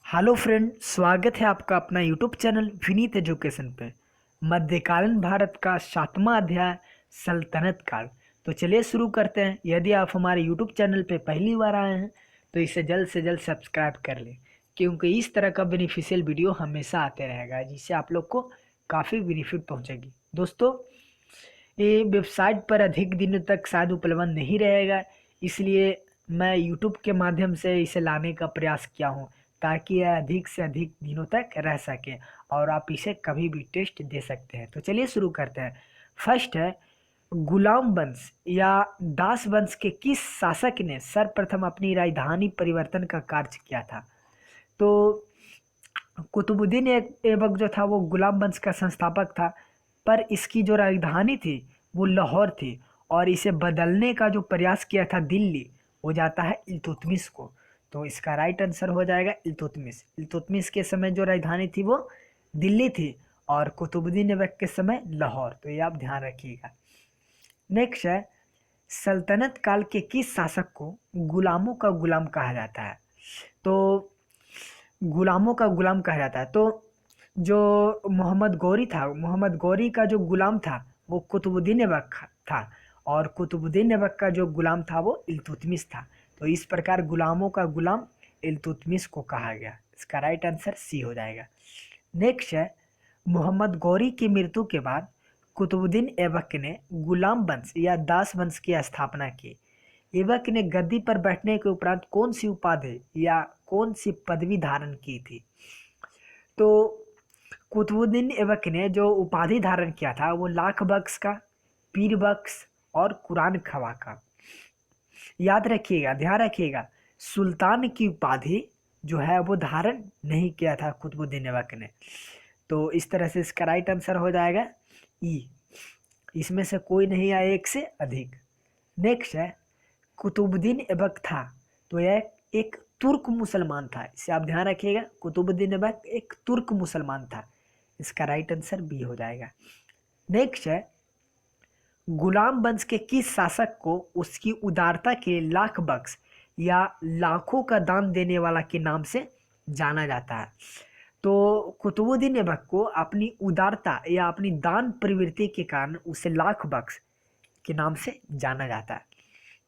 Hello friend, स्वागत है आपका अपना यूट्यूब चैनल विनीत एजुकेशन पे। मध्यकालीन भारत का 7वां अध्याय सल्तनत काल। तो चलिए शुरू करते हैं। यदि आप हमारे यूट्यूब चैनल पे पहली बार आए हैं तो इसे जल्द से जल्द सब्सक्राइब कर लें, क्योंकि इस तरह का बेनिफिशियल वीडियो हमेशा आते रहेगा जिससे आप लोग को काफ़ी बेनिफिट पहुंचेगी। दोस्तों, ये वेबसाइट पर अधिक दिनों तक शायद उपलब्ध नहीं रहेगा, इसलिए मैं यूट्यूब के माध्यम से इसे लाने का प्रयास किया हूँ ताकि यह अधिक से अधिक दिनों तक रह सके और आप इसे कभी भी टेस्ट दे सकते हैं। तो चलिए शुरू करते हैं। फर्स्ट है, गुलाम वंश या दास वंश के किस शासक ने सर्वप्रथम अपनी राजधानी परिवर्तन का कार्य किया था? तो कुतुबुद्दीन ऐबक जो था वो गुलाम वंश का संस्थापक था, पर इसकी जो राजधानी थी वो लाहौर थी और इसे बदलने का जो प्रयास किया था दिल्ली, वो जाता है इल्तुतमिश को। तो इसका राइट आंसर हो जाएगा इल्तुतमिश। इल्तुतमिश के समय जो राजधानी थी वो दिल्ली थी और कुतुबुद्दीन ऐबक के समय लाहौर। तो ये आप ध्यान रखिएगा। नेक्स्ट है, सल्तनत काल के किस शासक को गुलामों का गुलाम कहा जाता है? तो गुलामों का गुलाम कहा जाता है। तो जो मोहम्मद गौरी था, मोहम्मद गौरी का जो गुलाम था वो कुतुबुद्दीन ऐबक था और कुतुबुद्दीन ऐबक का जो गुलाम था वो इल्तुतमिश था। तो इस प्रकार गुलामों का गुलाम इल्तुतमिश को कहा गया। इसका राइट आंसर सी हो जाएगा। नेक्स्ट है, मोहम्मद गौरी की मृत्यु के बाद कुतुबुद्दीन ऐबक ने गुलाम वंश या दास वंश की स्थापना की। ऐबक ने गद्दी पर बैठने के उपरांत कौन सी उपाधि या कौन सी पदवी धारण की थी? तो कुतुबुद्दीन ऐबक ने जो उपाधि धारण किया था वो लाख बख्श का, पीर बख्श और कुरान खवा का। याद रखिएगा, ध्यान रखिएगा, सुल्तान की उपाधि जो है वो धारण नहीं किया था कुतुबुद्दीन ऐबक ने। तो इस तरह से इसका राइट आंसर हो जाएगा ई। इसमें से कोई नहीं आया एक से अधिक। नेक्स्ट है, कुतुबुद्दीन ऐबक था तो यह एक तुर्क मुसलमान था। इसे आप ध्यान रखिएगा, कुतुबुद्दीन ऐबक एक तुर्क मुसलमान था। इसका राइट आंसर बी हो जाएगा। नेक्स्ट है, गुलाम वंश के किस शासक को उसकी उदारता के लाख बख्श या लाखों का दान देने वाला के नाम से जाना जाता है? तो कुतुबुद्दीन ऐबक को अपनी उदारता या अपनी दान प्रवृत्ति के कारण उसे लाख बख्श के नाम से जाना जाता है।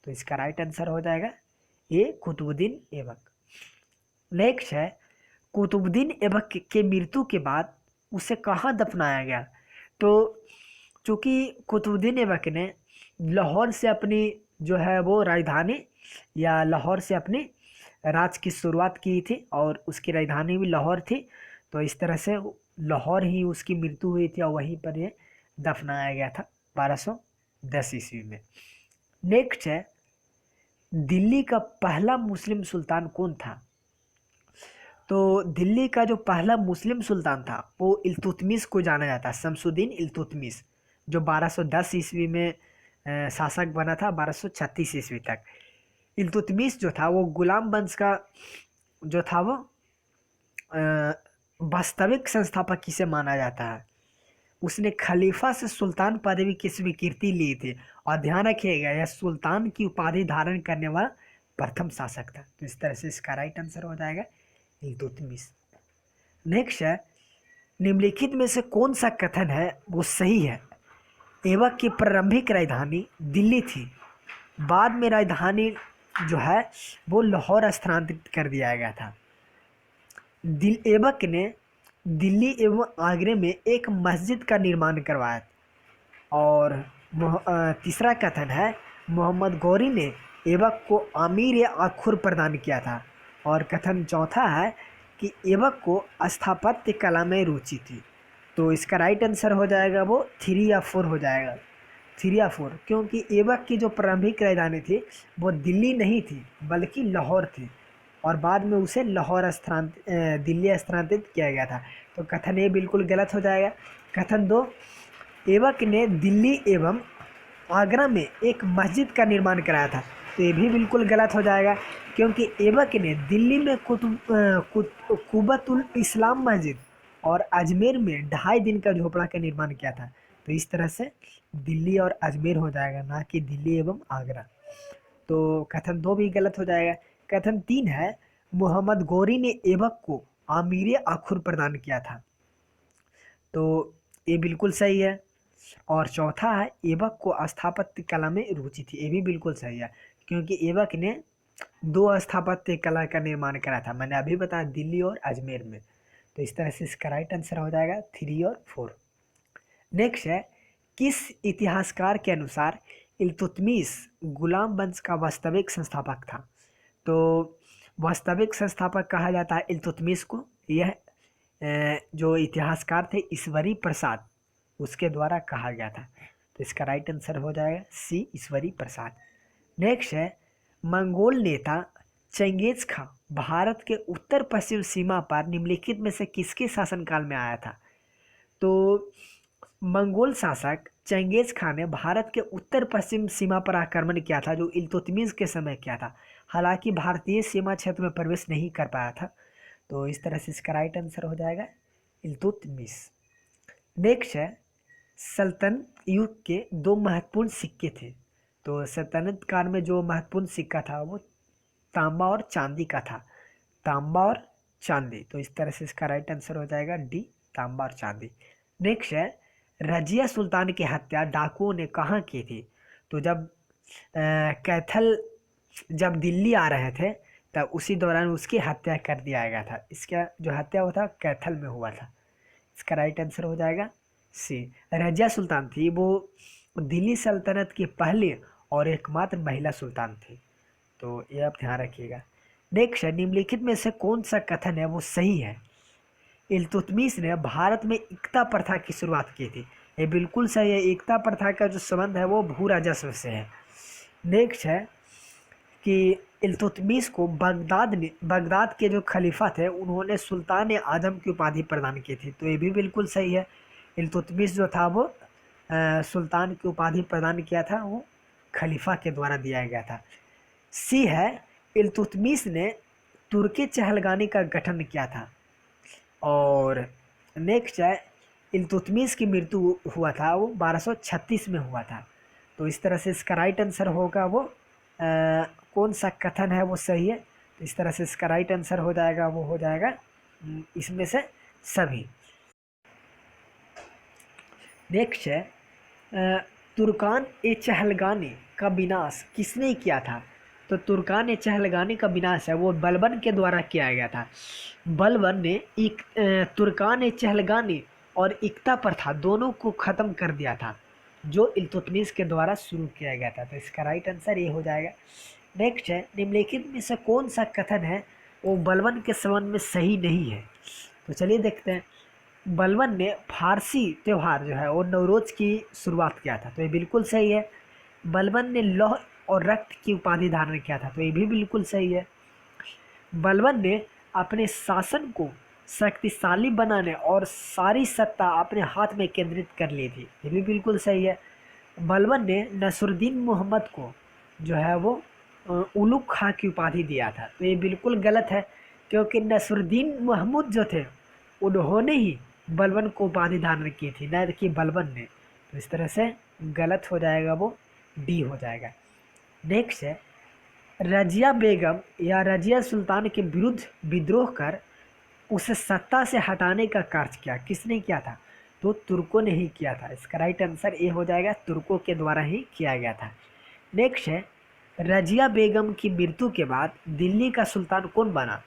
तो इसका राइट आंसर हो जाएगा ए, कुतुबुद्दीन ऐबक। नेक्स्ट है, कुतुबुद्दीन ऐबक के मृत्यु के बाद उसे कहाँ दफनाया गया? तो चूँकि कुतुबुद्दीन ऐबक ने लाहौर से अपनी जो है वो राजधानी या लाहौर से अपनी राज की शुरुआत की थी और उसकी राजधानी भी लाहौर थी, तो इस तरह से लाहौर ही उसकी मृत्यु हुई थी और वहीं पर ये दफनाया गया था 1210 ईस्वी में। नेक्स्ट है, दिल्ली का पहला मुस्लिम सुल्तान कौन था? तो दिल्ली का जो पहला मुस्लिम सुल्तान था वो इल्तुतमिश को जाना जाता है, शमसुद्दीन इल्तुतमिश, जो 1210 ईस्वी में शासक बना था 1236 ईस्वी तक। इल्तुतमिश जो था वो गुलाम वंश का जो था वो वास्तविक संस्थापक किसे माना जाता है? उसने खलीफा से सुल्तान पदवी की स्वीकृति ली थी और ध्यान रखिएगा यह सुल्तान की उपाधि धारण करने वाला प्रथम शासक था। तो इस तरह से इसका राइट आंसर हो जाएगा इल्तुतमिश। नेक्स्ट है, निम्नलिखित में से कौन सा कथन है वो सही है? ऐबक की प्रारंभिक राजधानी दिल्ली थी, बाद में राजधानी जो है वो लाहौर स्थानांतरित कर दिया गया था। ऐबक ने दिल्ली एवं आगरे में एक मस्जिद का निर्माण करवाया। और तीसरा कथन है, मोहम्मद गौरी ने ऐबक को अमीर या आखुर प्रदान किया था। और कथन चौथा है कि ऐबक को स्थापत्य कला में रुचि थी। तो इसका राइट आंसर हो जाएगा वो 3 या 4 हो जाएगा, 3 या 4, क्योंकि ऐबक की जो प्रारंभिक राजधानी थी वो दिल्ली नहीं थी बल्कि लाहौर थी और बाद में उसे लाहौर दिल्ली स्थानांतरित किया गया था। तो कथन ए बिल्कुल गलत हो जाएगा। कथन 2, ऐबक ने दिल्ली एवं आगरा में एक मस्जिद का निर्माण कराया था, तो ये भी बिल्कुल गलत हो जाएगा, क्योंकि ऐबक ने दिल्ली में कुबतुल इस्लाम मस्जिद और अजमेर में 2.5 दिन का झोपड़ा का निर्माण किया था। तो इस तरह से दिल्ली और अजमेर हो जाएगा, ना कि दिल्ली एवं आगरा। तो कथन 2 भी गलत हो जाएगा। कथन 3 है, मोहम्मद गौरी ने ऐबक को आमीर आखुर प्रदान किया था। तो ये बिल्कुल सही है। और चौथा है ऐबक को स्थापत्य कला में रुचि थी। ये भी बिल्कुल सही है, क्योंकि ऐबक ने 2 स्थापत्य कला का निर्माण करा था। मैंने अभी बताया, दिल्ली और अजमेर में। तो इस तरह से इसका राइट आंसर हो जाएगा 3 और 4। नेक्स्ट है, किस इतिहासकार के अनुसार इल्तुतमिश गुलाम वंश का वास्तविक संस्थापक था? तो वास्तविक संस्थापक कहा जाता है इल्तुतमिश को। यह जो इतिहासकार थे ईश्वरी प्रसाद, उसके द्वारा कहा गया था। तो इसका राइट आंसर हो जाएगा सी, ईश्वरी प्रसाद। नेक्स्ट है, मंगोल नेता चंगेज खां भारत के उत्तर पश्चिम सीमा पर निम्नलिखित में से किसके शासनकाल में आया था? तो मंगोल शासक चंगेज खान ने भारत के उत्तर पश्चिम सीमा पर आक्रमण किया था, जो इल्तुतमिश के समय किया था। हालांकि भारतीय सीमा क्षेत्र में प्रवेश नहीं कर पाया था। तो इस तरह से इसका राइट आंसर हो जाएगा इल्तुतमिश। नेक्स्ट है, सल्तनत युग के 2 महत्वपूर्ण सिक्के थे। तो सल्तनत काल में जो महत्वपूर्ण सिक्का था वो तांबा और चांदी का था। तांबा और चांदी। तो इस तरह से इसका राइट आंसर हो जाएगा डी, तांबा और चांदी। नेक्स्ट है, रजिया सुल्तान की हत्या डाकुओं ने कहाँ की थी? तो जब कैथल जब दिल्ली आ रहे थे तब उसी दौरान उसकी हत्या कर दिया गया था। इसका जो हत्या हुआ था कैथल में हुआ था। इसका राइट आंसर हो जाएगा सी। रजिया सुल्तान थी वो दिल्ली सल्तनत की पहली और एकमात्र महिला सुल्तान थी। तो ये आप ध्यान रखिएगा। नेक्स्ट है, निम्नलिखित में से कौन सा कथन है वो सही है? इल्तुतमिश ने भारत में एकता प्रथा की शुरुआत की थी। ये बिल्कुल सही है। एकता प्रथा का जो संबंध है वो भू राजस्व से है। नेक्स्ट है कि इल्तुतमिश को बगदाद के जो खलीफा थे उन्होंने सुल्तान आजम की उपाधि प्रदान की थी। तो ये भी बिल्कुल सही है। इल्तुतमिश जो था वो सुल्तान की उपाधि प्रदान किया था, वो खलीफा के द्वारा दिया गया था। सी है, इल्तुतमिश ने तुर्की चहलगानी का गठन किया था। और नेक्स्ट है, इल्तुतमिश की मृत्यु हुआ था वो 1236 में हुआ था। तो इस तरह से इसका राइट आंसर होगा वो कौन सा कथन है वो सही है? तो इस तरह से इसका राइट आंसर हो जाएगा वो हो जाएगा इसमें से सभी। नेक्स्ट है, तुर्कान ए चहलगानी का विनाश किसने किया था? तो तुर्कान ए चहलगानी का विनाश है वो बलबन के द्वारा किया गया था। बलबन ने तुर्कान ए चहलगानी और एकता प्रथा दोनों को ख़त्म कर दिया था, जो इल्तुतमिश के द्वारा शुरू किया गया था। तो इसका राइट आंसर ये हो जाएगा। नेक्स्ट है, निम्नलिखित में से कौन सा कथन है वो बलबन के संबंध में सही नहीं है? तो चलिए देखते हैं। बलबन ने फारसी त्यौहार जो है वो नवरोज की शुरुआत किया था। तो ये बिल्कुल सही है। बलबन ने लौह और रक्त की उपाधि धारण किया था। तो ये भी बिल्कुल सही है। बलबन ने अपने शासन को शक्तिशाली बनाने और सारी सत्ता अपने हाथ में केंद्रित कर ली थी। ये भी बिल्कुल सही है। बलबन ने नसरुद्दीन मोहम्मद को जो है वो उलुग खां की उपाधि दिया था। तो ये बिल्कुल गलत है, क्योंकि नसरुद्दीन महमूद जो थे उन्होंने ही बलबन को उपाधि धारण की थी, न कि बलबन ने। तो इस तरह से गलत हो जाएगा, वो डी हो जाएगा। नेक्स्ट है, रजिया बेगम या रजिया सुल्तान के विरुद्ध विद्रोह कर उसे सत्ता से हटाने का कार्य किया किसने किया था? तो तुर्कों ने ही किया था। इसका राइट आंसर ये हो जाएगा, तुर्कों के द्वारा ही किया गया था। नेक्स्ट है, रजिया बेगम की मृत्यु के बाद दिल्ली का सुल्तान कौन बना?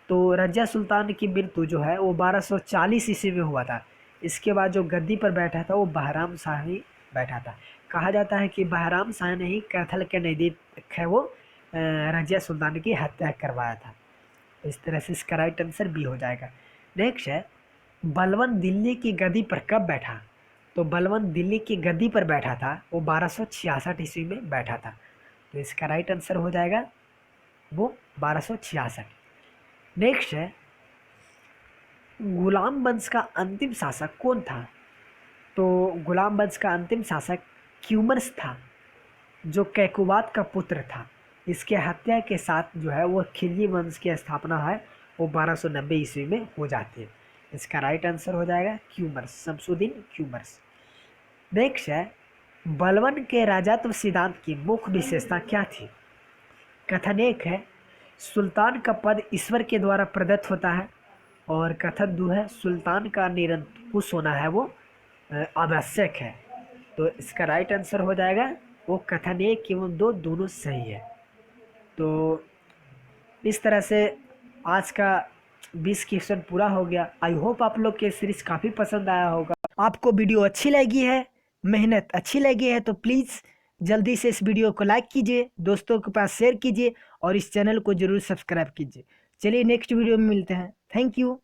तो रजिया सुल्तान की मृत्यु जो है वो 1240 ईस्वी में हुआ था। इसके बाद जो गद्दी पर बैठा था वो बहराम शाह ही बैठा था। कहा जाता है कि बहराम शाह ने ही कैथल के नज़दीक है वो रजिया सुल्तान की हत्या करवाया था। इस तरह से इसका राइट आंसर बी हो जाएगा। नेक्स्ट है, बलबन दिल्ली की गद्दी पर कब बैठा? तो बलबन दिल्ली की गद्दी पर बैठा था वो 1266 ईस्वी में बैठा था। तो इसका राइट आंसर हो जाएगा वो 1266। नेक्स्ट है, गुलाम वंश का अंतिम शासक कौन था? तो गुलाम वंश का अंतिम शासक क्यूमर्स था, जो कैकुबात का पुत्र था। इसके हत्या के साथ जो है वो खिलजी वंश की स्थापना है वो 1290 ईस्वी में हो जाती है। इसका राइट आंसर हो जाएगा क्यूमर्स, शमसुद्दीन क्यूमर्स। नेक्स्ट है, बलबन के राजत्व सिद्धांत की मुख्य विशेषता क्या थी? कथन एक है, सुल्तान का पद ईश्वर के द्वारा प्रदत्त होता है। और कथन दो है सुल्तान का निरंकुश होना है वो आवश्यक है। तो इसका राइट आंसर हो जाएगा वो कथन 1 एवं 2 दोनों सही है। तो इस तरह से आज का 20 क्वेश्चन पूरा हो गया। आई होप आप लोग के सीरीज काफ़ी पसंद आया होगा। आपको वीडियो अच्छी लगी है, मेहनत अच्छी लगी है तो प्लीज़ जल्दी से इस वीडियो को लाइक कीजिए, दोस्तों के पास शेयर कीजिए और इस चैनल को ज़रूर सब्सक्राइब कीजिए। चलिए नेक्स्ट वीडियो में मिलते हैं। Thank you.